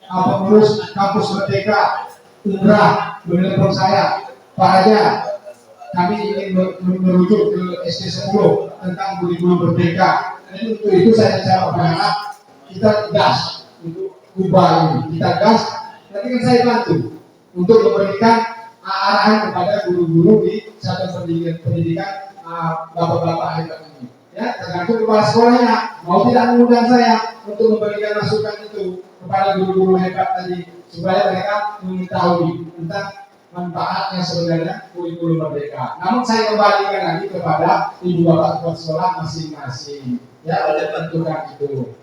pengurus kampus Merdeka umrah menelpon saya, Pak Raja, kami ingin merujuk ke SD 10 tentang bulu-bulu Merdeka. Dan untuk itu saya berharap kita gas untuk ubah ini, kita gas. Nanti kan saya bantu untuk memberikan arahan kepada guru-guru di satuan pendidikan bapak-bapak hebat ini. Ya, tergantung kepala sekolahnya mau tidak mengundang saya untuk memberikan masukan itu kepada guru-guru hebat tadi supaya mereka mengetahui tentang manfaat yang sebenarnya kurikulum Merdeka. Namun saya kembalikan lagi kepada ibu bapak kepala sekolah masing-masing. Ya, oleh bentukan itu.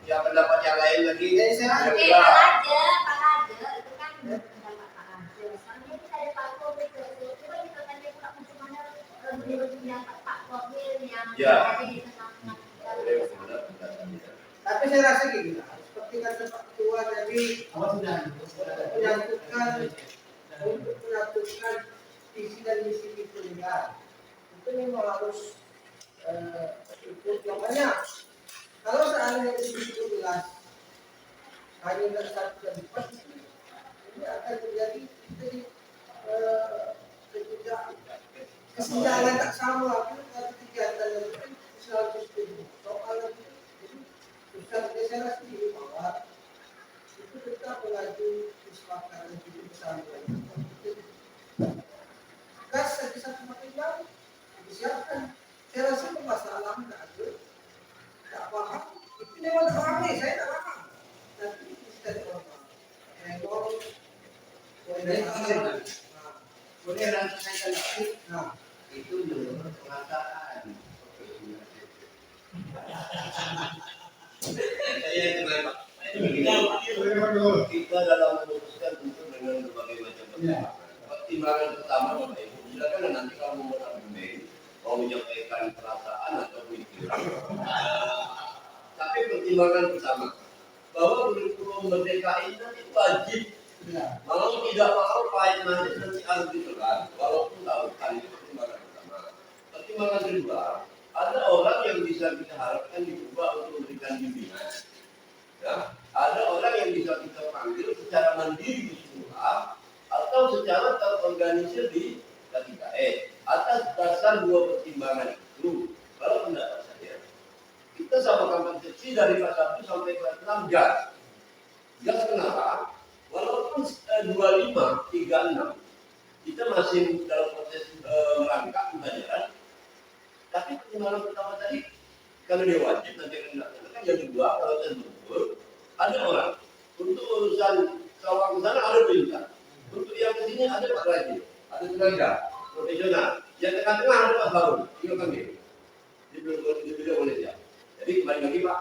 Ya pendapat yang lain lagi. Saya aja, Pak Raja, itu kan pendapat Pak Raja. Soalnya kita ada Pak Kopil, coba kita tanya pula bagaimana yang Pak Kopil yang ada di tengah-tengah. Tapi saya rasa gini, seperti kata Pak Ketua tadi, menyatukan visi dan misi itu ya. Itu memang harus ikut yang banyak. Kalau seandainya itu jelas, hanya satu dan empat, ini akan terjadi kesenjangan tak sama. Kegiatan yang itu selalu setuju. Soal itu Ustaz saya sendiri bahwa itu tetap melaju kesepakatan itu bersama. Gas saja satu material disiapkan. Saya rasa permasalahan tak ada. Tak paham, itu memang tak paham nih, saya tak paham. Nanti kita tak paham. Boleh nanti saya lanjut. Itu menurut pengataan. Saya itu Pak. Kita dalam memutuskan tentu dengan berbagai macam pertimbangan. Pertimbangan pertama, Bapak Ibu, silakan nanti kalau mau argumen, mau menyampaikan perasaan atau pikiran. Tapi pertimbangan pertama, bahwa kurikulum Merdeka ini nanti wajib. Mau tidak mau pahit manis nanti harus ditelan. Walaupun tahu kan itu pertimbangan pertama. Pertimbangan kedua, ada orang yang bisa kita harapkan diubah untuk memberikan bimbingan. Ya, ada orang yang bisa kita panggil secara mandiri di sekolah atau secara terorganisir di K3S. Atas dasar dua pertimbangan itu, kalau pendapat saya, kita samakan persepsi dari kelas 1 sampai kelas 6 gas. Gas kenapa? Walaupun 25, 36, kita masih dalam proses merangkak pembelajaran. Tapi pertimbangan pertama tadi, kalau dia wajib nanti akan dilaksanakan. Yang kedua, kalau betul ada orang untuk urusan Cawang sana ada perintah, untuk yang ke sini ada Pak Raji, ada tenaga profesional, yang tengah-tengah ada Pak Harun, tinggal kami. Dibeli oleh dia. Jadi kembali lagi Pak,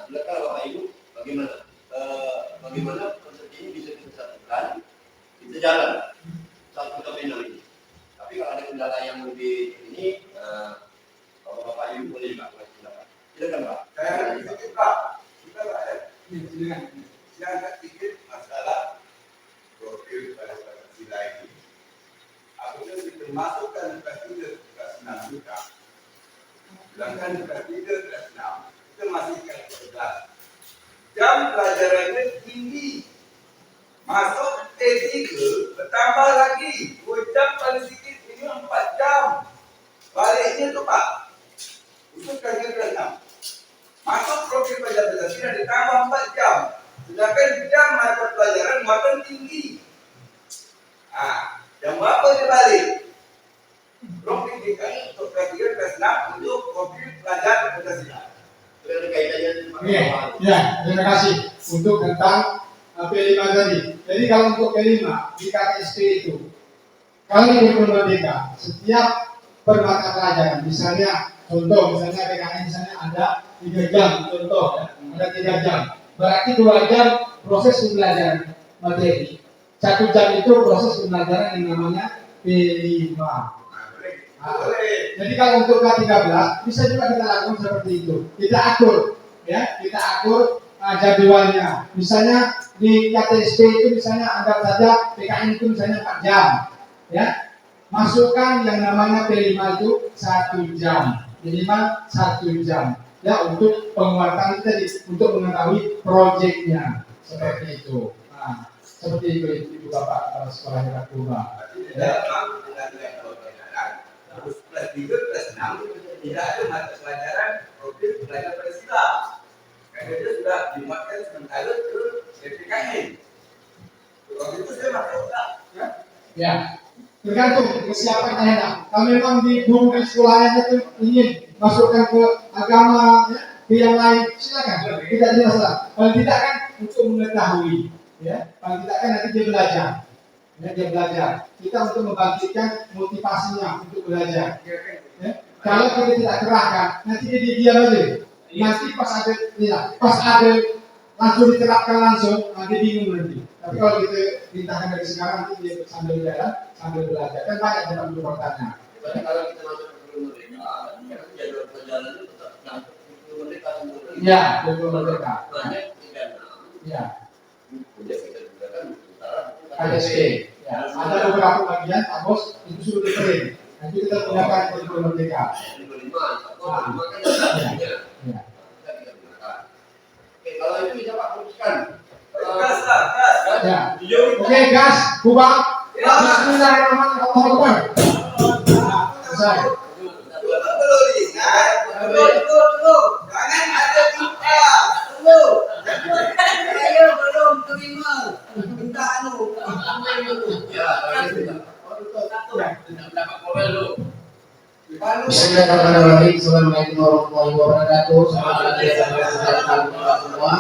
silakan Bapak Ibu, bagaimana konsep ini bisa kita satukan, kita jalan satu kebenaran ini. Tapi kalau ada kendala yang lebih ini, kalau Bapak Ibu boleh Pak, silakan Pak. Saya sedikit Pak, kita Pak ya. Yang agak sedikit masalah profil pada Pancasila ini. Apabila dimasukkan kelas 3 kelas 6 juga, sedangkan kelas 3 kelas 6 itu masih kelas 11. Jam pelajarannya tinggi. Masuk T3 bertambah lagi 2 jam paling sedikit, ini 4 jam. Baliknya tuh Pak, untuk kelas 3 kelas 6. Masuk profil pelajaran Pancasila ditambah 4 jam. Sedangkan jam mata pelajaran makin tinggi. Jam berapa dia balik? Profil DKI untuk kelas 3 kelas 6 untuk profil pelajaran Pancasila. Ya, terima kasih untuk tentang P5 tadi. Jadi kalau untuk P5 di KTSP itu, kalau di Merdeka, setiap permata pelajaran, misalnya PKN misalnya ada 3 jam, contoh ya, ada 3 jam. Berarti 2 jam proses pembelajaran materi. 1 jam itu proses pembelajaran yang namanya P5. Jadi kalau untuk K13 bisa juga kita lakukan seperti itu. Kita atur, ya, kita atur jadwalnya. Misalnya di KTSP itu misalnya anggap saja PKN itu misalnya 4 jam, ya. Masukkan yang namanya P5 itu 1 jam, minimal 1 jam, ya, untuk penguatan tadi, untuk mengetahui proyeknya. seperti itu. Nah, seperti itu ibu bapak kepala sekolah Herat Purba. Berarti tidak mampu dengan yang pelajaran. Terus plus 3 plus 6 tidak ada mata pelajaran profil belajar Pancasila. Karena dia sudah dimuatkan sementara ke PPKN. Waktu itu saya masuk tak? Ya, tergantung kesiapannya ya. Kalau memang di guru di sekolahnya itu ingin masukkan ke agama ya, ke yang lain, silakan. Tidak ada masalah. Kalau tidak kan untuk mengetahui, ya. Kalau tidak kan nanti dia belajar. Ya, dia belajar. Kita untuk membangkitkan motivasinya untuk belajar. Ya. Kalau kita tidak kerahkan, nanti dia diam aja. Nanti pas ada langsung diterapkan langsung, nanti bingung nanti. Tapi kalau kita perintahkan dari sekarang, nanti dia sambil jalan, sambil belajar. Kan banyak dalam perbuatannya. Berarti kalau kita masuk ke mereka, jadwal perjalanan itu tetap nyangkut ke mereka semua. Ya, betul mereka. Banyak 36. Ya, Kemudian kita gunakan utara. KSP. Ya, ada beberapa bagian, Pak Bos, itu sudah dikirim. Nanti kita gunakan betul mereka. 55, kan ada. Ya. Kita tidak gunakan. Oke, kalau itu bisa Pak putuskan. Gas lah, gas. Ya. Hijau itu. Oke, gas, kubang. Bismillahirrahmanirrahim. Selesai. Belum diingat. Belum. Jangan ada kita. Belum. Saya belum terima. Minta Ya, kalau itu tidak. Tidak mendapat komen dulu. Bismillahirrahmanirrahim. Assalamualaikum warahmatullahi wabarakatuh. Selamat pagi teman-teman semua.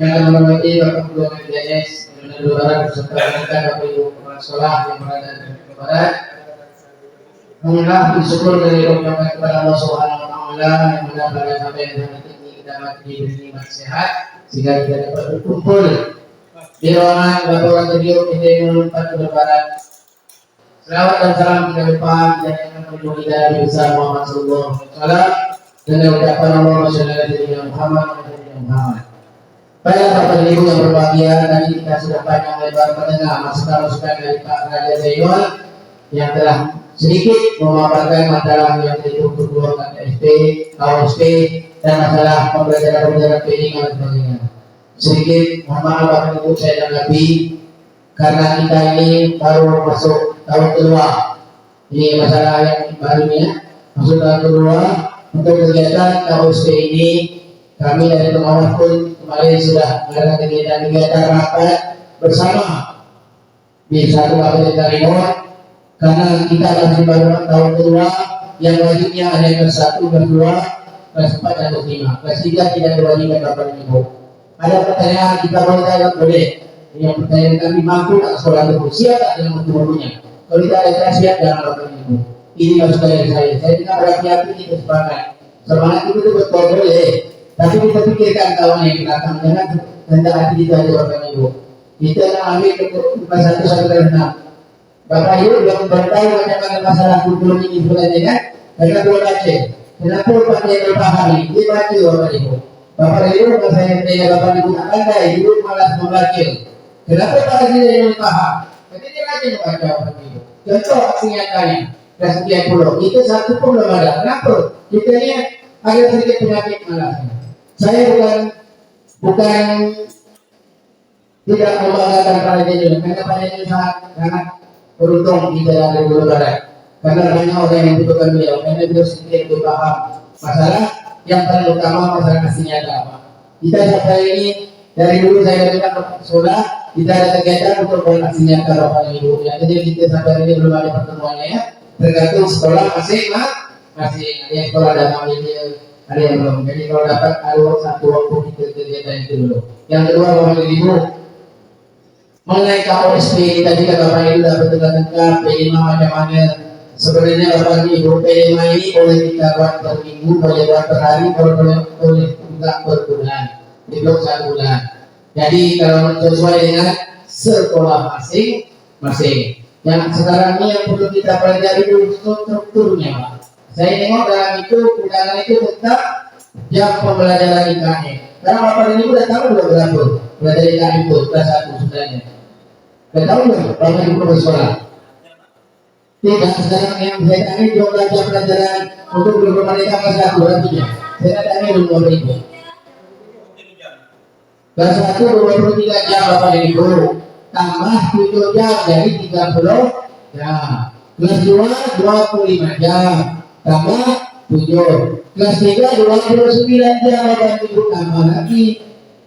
Yang kami hormati Bapak Ketua MTS Indonesia Barat beserta rekan Bapak Ibu kepala sekolah yang berada di Jawa Barat. Alhamdulillah bersyukur dari ucapan kepada Allah Subhanahu wa taala yang mana pada sampai hari ini kita masih diberi nikmat sehat sehingga kita dapat berkumpul di ruangan Bapak Radio Indonesia Barat. Selawat dan salam kita limpahkan dan yang menuju kita Nabi besar Muhammad sallallahu alaihi wasallam dengan ucapan Allahumma shalli ala sayyidina Muhammad wa ala sayyidina Muhammad. Baik Bapak Ibu yang berbahagia, tadi kita sudah panjang lebar mendengar masukan-masukan dari Pak Raja Zainul yang telah sedikit memaparkan masalah yang dikeluarkan KSP, KOSP dan masalah pembelajaran PDK dan sebagainya. Sedikit mohon maaf Bapak Ibu saya tanggapi karena kita ini baru masuk tahun kedua. Ini masalah yang barunya masuk tahun kedua untuk kegiatan KOSP ini. Kami dari pengawas pun kemarin sudah melakukan kegiatan rapat bersama di satu kabupaten Karimun karena kita masih baru tahun kedua yang wajibnya ada kelas 1, kelas 2, kelas 4 dan kelas 5. Kelas 3 tidak diwajibkan Bapak dan Ibu. Ada pertanyaan kita boleh tanya boleh. Yang pertanyaan kami mampu tak sekolah itu siap tak dengan buku-bukunya. Kalau tidak ada kelas siap jangan Bapak dan Ibu. Ini maksud dari saya. Saya tidak berhati-hati kita sepakat. Semangat itu betul boleh. Tapi kita pikirkan kawan yang belakang jangan hendak hati kita aja Bapak Ibu. Kita nak ambil kelas 1 sampai kelas 6. Bapak Ibu belum bertahu macam-macam masalah kurikulum ini sebenarnya kan? Karena belum baca. Kenapa Pak dia berpaham ini? Dia baca Bapak Ibu. Bapak Ibu kalau saya tanya Bapak Ibu tak pandai, Ibu malas membaca. Kenapa Pak dia yang paham? Jadi dia aja membaca Bapak Ibu. Contoh aksi nyatanya kelas 30 itu satu pun belum ada. Kenapa? Kita ini ada sedikit penyakit malasnya. Saya bukan tidak membanggakan para jenius, karena para jenius sangat beruntung di dalam Jawa Barat. Karena banyak orang yang membutuhkan beliau, karena beliau sendiri lebih paham masalah yang paling utama masalah aslinya apa. Kita sampai ini dari dulu saya dengar sekolah kita ada kegiatan untuk aslinya kalau Bapak Ibu. Ya, jadi kita sampai ini belum ada pertemuannya ya. Tergantung sekolah masing masih ada yang sekolah dan ada yang belum. Jadi kalau dapat ada satu waktu kita kegiatan itu dulu. Yang kedua Bapak Ibu mengenai KOSP tadi kata Bapak Ibu dapat tengah-tengah P5 macam-macam. Sebenarnya Bapak Ibu P5 ini boleh kita buat per minggu, boleh buat per hari, boleh juga per bulan. Di blok 1 bulan. Jadi kalau sesuai dengan sekolah masing-masing. Yang sekarang ini yang perlu kita pelajari dulu strukturnya Pak. Saya tengok dalam itu undangan itu tetap jam pembelajaran IKN. Karena Bapak ini sudah tahu belum berapa belajar IKN itu kelas 1 sebenarnya. Sudah tahu belum Bapak Ibu bersekolah? Tidak sekarang yang saya tanya jumlah jam pelajaran untuk guru mereka kelas 1 artinya. Saya tanya belum Bapak Ibu. Kelas 1 23 jam Bapak dan Ibu. Tambah 7 jam jadi 30 jam. Kelas 2 25 jam. Tambah 7. Kelas 3 29 jam Bapak dan Ibu, tambah lagi.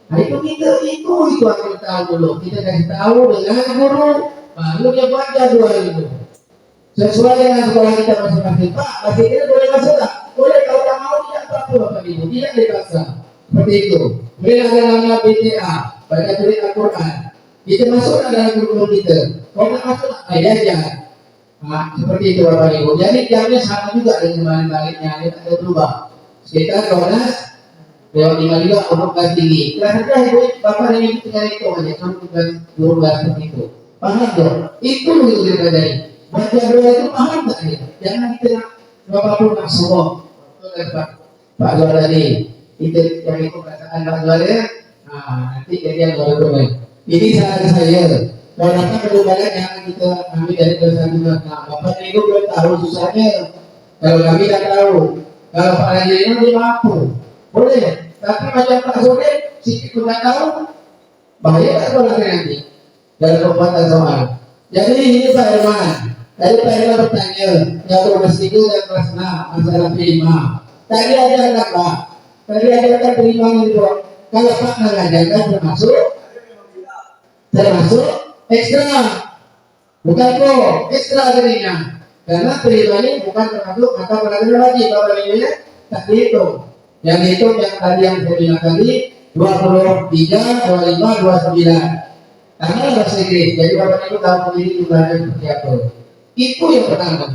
Nah itu aku tahu dulu. Kita kasih tahu dengan guru, baru dia buat jadwal itu. Sesuai dengan sekolah kita masing-masing. Pak, masih kita boleh masuk tak? Boleh, kalau tak mau tidak apa-apa Bapak Ibu, tidak dipaksa. Seperti itu. Kemudian ada nama BTA, baca tulis Al-Quran. Kita masuk dalam kurikulum kita. Kalau tak masuk, aja. Nah, seperti itu Bapak Ibu. Jadi jamnya sama juga dengan baliknya, kita tidak berubah. Sekitar 12 lewat 5 juga untuk kelas tinggi. Kelas rendah Ibu, Bapak dan Ibu tinggal itu aja, sampai kelas 12 seperti itu. Paham dong? Itu yang kita pelajari. Baca doa itu paham tak ya? Jangan kita apapun semua. Pak Zuhar tadi, itu yang itu perasaan Pak Zuhar ya. Nah, nanti jadi yang baru. Ini saran saya. Kalau datang ke banyak yang kita ambil dari kelas 1 kelas 6. Bapak dan Ibu belum tahu susahnya. Kalau kami tak tahu. Kalau Pak Raja ini dia mampu. Boleh. Tapi macam Pak Zuhar sedikit pun tak tahu. Bahaya tak kalau nanti. Dalam pembuatan soal. Jadi ini Pak Herman. Tadi Pak Herman bertanya, yang kelas 3 dan kelas 6 masalah prima. Tadi ada anak Pak. Tadi ada anak prima itu. Kalau Pak mengajarkan termasuk ekstra. Bukan kok ekstra dirinya. Karena prima ini bukan termasuk mata pelajaran lagi. Kalau ini ya tak dihitung. Yang dihitung yang tadi yang saya bilang tadi 23, 25, 29. Karena bahasa Inggris, jadi Bapak Ibu tahu sendiri jumlahnya seperti apa. Itu yang pertama.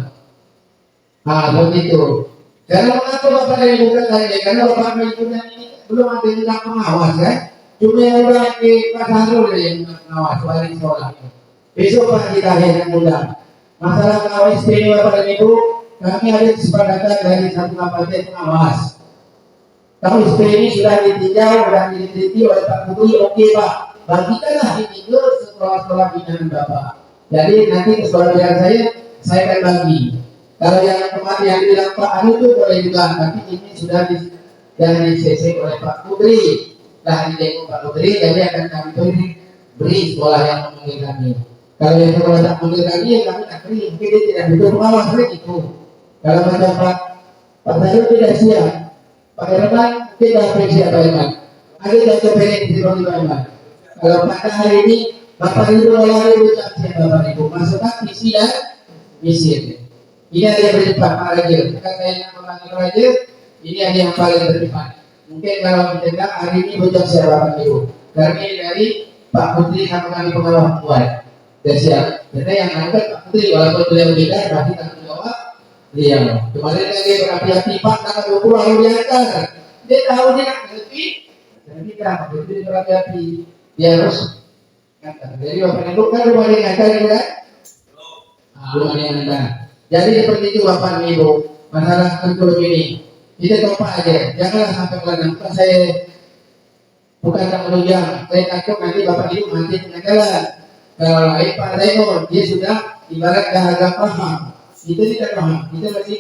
Nah, begitu. Karena mengapa Bapak dan Ibu tanya? Karena Bapak dan Ibu ini belum ada yang pengawas kan? Cuma yang udah di Pak Harul yang pengawas wali sekolah. Besok Pak kita yang mudah. Masalah pengawas ini Bapak dan Ibu, kami ada kesepakatan dari satu kabupaten pengawas. Kalau ini sudah ditinjau, sudah diteliti oleh Pak Putri, oke Pak. Bagikanlah ini ke sekolah-sekolah binaan Bapak. Jadi nanti ke sekolah binaan saya akan bagi. Kalau yang kemarin yang bilang Pak Anu itu boleh juga, tapi ini sudah di CC oleh Pak Putri. Nah ini Pak Putri, jadi akan kami beri sekolah yang memanggil kami. Kalau yang sekolah tak memanggil kami, ya kami tak beri. Mungkin dia tidak butuh pengawas itu. Kalau macam Pak Sayur tidak siap, Pak Herman tidak apresiasi Pak Herman. Ada yang coba di Pak Herman. Kalau pada hari ini Bapak Ibu mulai ucap siapa Bapak Ibu masukkan visi dan misi. Ini ada yang berdepan Pak Raja. Jika saya yang memanggil Raja, ini ada yang paling berdepan. Mungkin kalau kita hari ini ucap siapa Bapak Ibu. Kami dari Pak Putri sama kami pengawal buat. Dan siap. Karena yang angkat Pak Putri walaupun beliau beda, berarti tanggung jawab beliau. Kemarin lagi berapi-api Pak tanggal 20 lalu diantar. Dia tahu dia nak lebih. Dan kita begitu berapi-api. Dia harus ngangkat. Jadi Bapak Ibu kan rumah dia ngangkat juga. Rumah dia ngangkat. Jadi seperti itu Bapak Ibu. Masalah kurikulum ini kita coba aja. Janganlah sampai meladang. Saya bukan tak menunjang. Saya takut nanti Bapak Ibu mati tengah jalan. Kalau lain Pak Zainul dia sudah ibarat dah agak paham. Kita tidak paham. Kita masih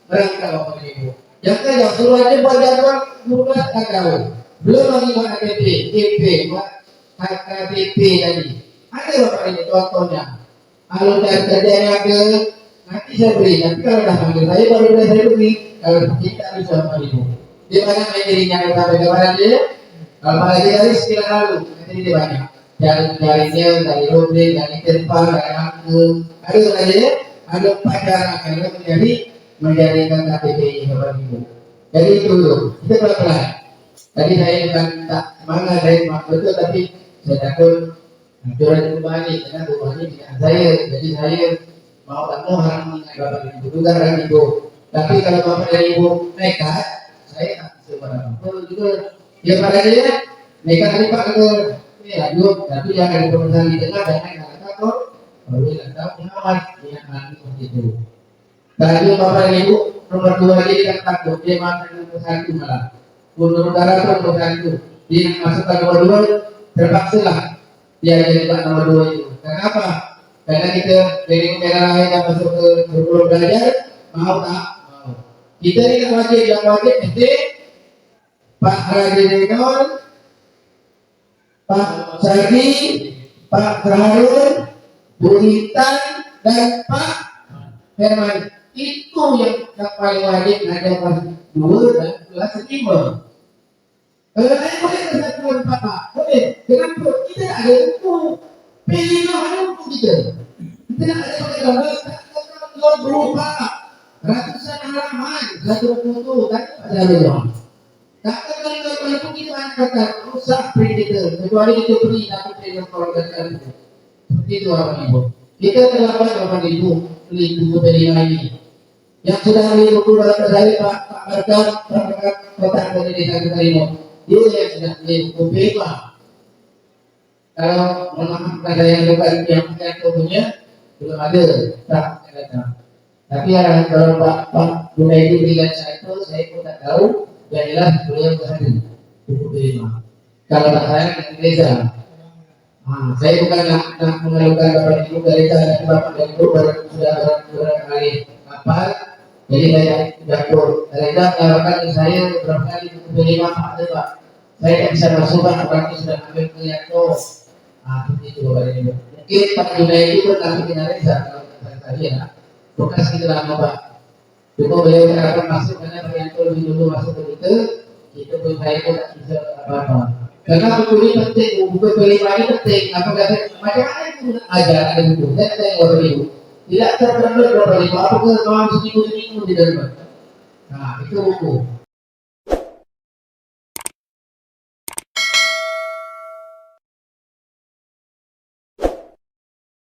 merangkak Bapak Ibu. Jangan jauh suruh aja buat jadwal 12 tahu. Belum lagi buat ATP, TP, buat KTP tadi. Ada Bapak ini contohnya. Kalau kerja yang ada, nanti saya beri. Nanti kalau dah panggil saya baru saya beri. Kalau kita bisa Bapak Ibu. Di mana main dirinya sampai kepada dia? Kalau pada dia dari sekian lalu, nanti dia banyak. Dari dari Rodri, dari Terpa, dari Angke. Ada saja, ada pacaran karena menjadikan KTP ini Bapak Ibu. Jadi itu dulu. Kita pelan-pelan. Tadi saya bukan tak mana dari betul, tapi saya takut jualan kembali karena rumahnya tidak saya. Jadi saya mau tak mau harus mengingat Bapak dan Ibu juga kan Ibu. Tapi kalau Bapak dan Ibu nekat, saya tak sebarang. Juga dia pada dia nekat tadi Pak ke lanjut, tapi jangan ada pemeriksaan di tengah dan naik kata takut. Baru dia tahu pengawas dia nanti seperti itu. Tadi Bapak dan Ibu nomor 2 dia tidak takut, dia makan nomor 1 malah. Menurut darah nomor 1 dia masukkan nomor 2 terpaksa lah dia jadi Pak nomor 2 itu. Kenapa? Karena kita dari negara lain yang masuk ke kurikulum belajar mau tak mau. Kita tidak wajib, yang wajib mesti Pak Raja Zainul Pak Sardi, Pak Harun, Bu Intan, dan Pak Herman. Itu yang paling wajib ada kelas 2 dan kelas 5. Kalau saya boleh kelas 1 dan 4, Pak, boleh. Kenapa? Kita tak ada hukum. Pilihlah ada hukum kita. Kita tak ada pakai gambar, kita berupa ratusan halaman, satu buku, tak ada rumah. Takkan kalau pun kita akan kata rusak print kita, kecuali kita beri tapi print kalau kata itu. Seperti itu orang ibu. Kita terlambat orang ibu beli buku dari ini. Yang sudah beli buku dalam saya Pak Berkat, Pak Berkat Kota dari Desa Ketarimo. Dia yang sudah beli buku bebas. Kalau memaafkan saya yang bukan yang punya belum ada, tak ada. Tapi kalau Pak Bunda itu berikan saya itu, saya pun tak tahu. Yang jelas beliau berhadir buku kelima. Kalau tak saya dengan Reza, saya bukan nak mengeluhkan Bapak Ibu Reza dan Bapak dan Ibu sudah beberapa kali kapal. Jadi saya dapur Reza menawarkan ke saya beberapa kali buku kelima Pak. Saya tak bisa masuk Pak, orang itu sudah ambil kelihatan. Begitu Bapak Ibu. Mungkin Pak Bunda itu berkali dengan Reza kalau kata saya, bekas kita lama Pak. Cuma beliau akan masuk karena Prianto lebih dulu masuk ke kita pun saya pun tak bisa apa-apa. Karena buku ini penting, buku kelima ini penting. Apa kata macam mana itu ajar ada buku? Saya kata yang Bapak Ibu tidak terpenuhi Bapak Ibu. Apa ke malam seminggu di dalam? Nah itu buku.